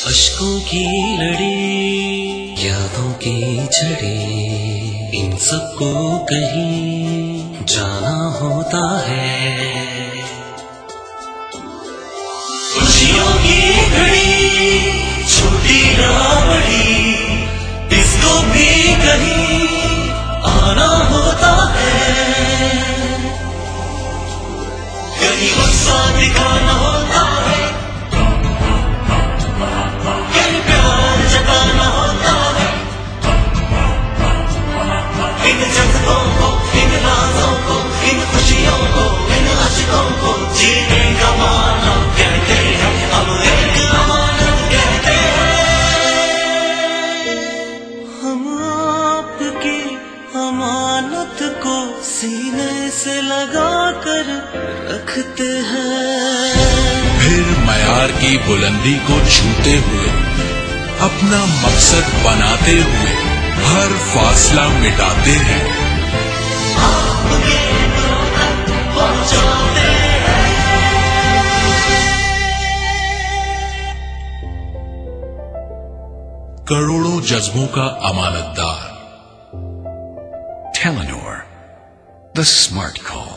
अश्कों की लड़ी, यादों की झड़ी, इन सबको कहीं जाना होता है। खुशियों की घड़ी छोटी ना बड़ी, इसको भी कहीं आना होता है। कहीं गुस्सा दिखाना होता है, कहीं प्यार जताना होता है। इन जज्बों को, इन राज़ों को, इन खुशियों को, इन अश्कों को जीने का माना कहते हैं, हम एक अमानत कहते हैं। हम आपकी अमानत को सीने से लगा कर रखते हैं। फिर मयार की बुलंदी को छूते हुए, अपना मकसद बनाते हुए, हर फासला मिटाते हैं। आपके घरों तक पहुंचाते हैं। करोड़ों जज्बों का अमानतदार। Telenor, the smart call.